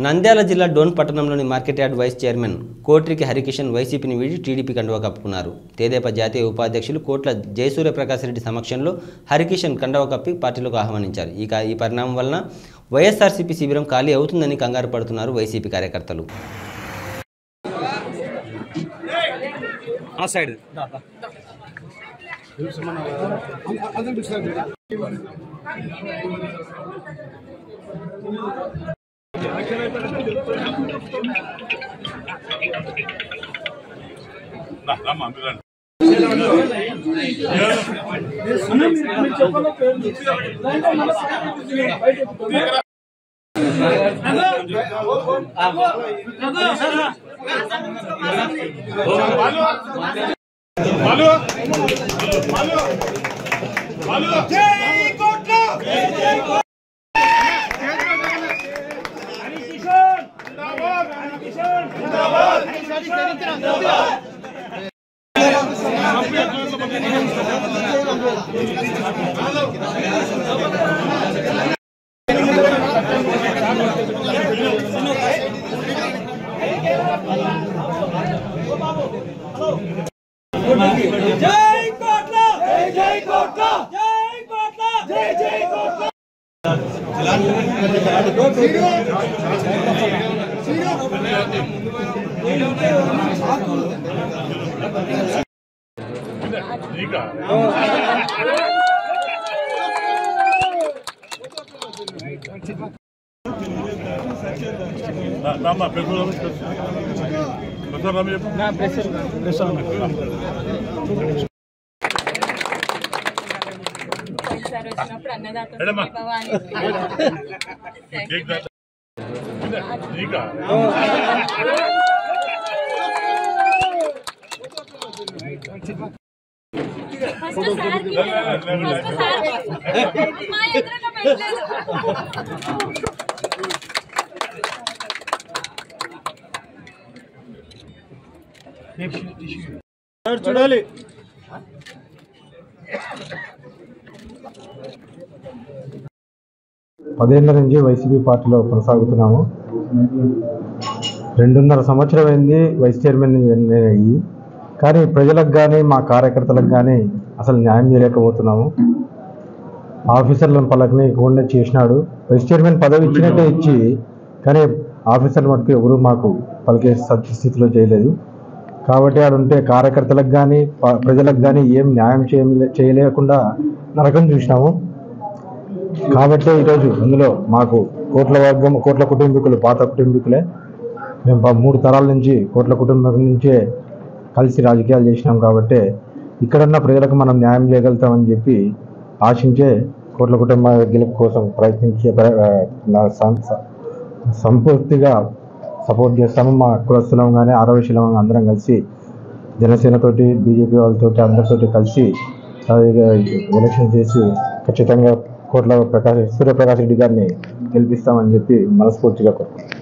నంద్యాల జిల్లా డోన్ పట్టణంలోని market yard vice chairman Kotriki Harikishan వైసీపీని వీడి టీడీపీ కండువా కప్పుకున్నారు. తెదేపా జాతీయ ఉపాధ్యక్షులు కోట్ల జయసూర్యప్రకాశ్ రెడ్డి సమక్షంలో హరికిషన్ కండువా కప్పి పార్టీలోకి ఆహ్వానించారు. ఈ పరిణామం వలన వైఎస్ఆర్సీపీ శిబిరం ఖాళీ అవుతుందని కంగారు పడుతున్నారు వైసీపీ కార్యకర్తలు. చూడాలి. పదేళ్ల నుంచి వైసీపీ పార్టీలో కొనసాగుతున్నాము. 2.5 సంవత్సరం అయింది వైస్ చైర్మన్ అయ్యి, కానీ ప్రజలకు కానీ మా కార్యకర్తలకు కానీ అసలు న్యాయం చేయలేకపోతున్నాము. ఆఫీసర్లను పలకనీయకుండా చేసినాడు. వైస్ చైర్మన్ పదవి ఇచ్చినట్టే ఇచ్చి, కానీ ఆఫీసర్లు మటుకు ఎవరు మాకు పలికే స్థితిలో చేయలేదు. కాబట్టి ఆడుంటే కార్యకర్తలకు కానీ ప్రజలకు కానీ ఏం న్యాయం చేయలేకుండా నరకం చూసినాము. కాబట్టి ఈరోజు అందులో మాకు కోట్ల కుటుంబీకులు, పాత కుటుంబీకులే. మేము 3 తరాల నుంచి కోట్ల కుటుంబం నుంచే కలిసి రాజకీయాలు చేసినాం. కాబట్టి ఇక్కడున్న ప్రజలకు మనం న్యాయం చేయగలుగుతామని చెప్పి ఆశించే కోట్ల కుటుంబ గెలుపు కోసం ప్రయత్నించే సంపూర్తిగా సపోర్ట్ చేస్తాము. మా కులస్తులం కానీ ఆరవశీలం అందరం కలిసి జనసేనతోటి, బీజేపీ వాళ్ళతోటి అందరితోటి కలిసి ఎలక్షన్ చేసి ఖచ్చితంగా కోట్ల సూర్యప్రకాష్ రెడ్డి గారిని గెలిపిస్తామని చెప్పి మనస్ఫూర్తిగా కోరుకుంటున్నాం.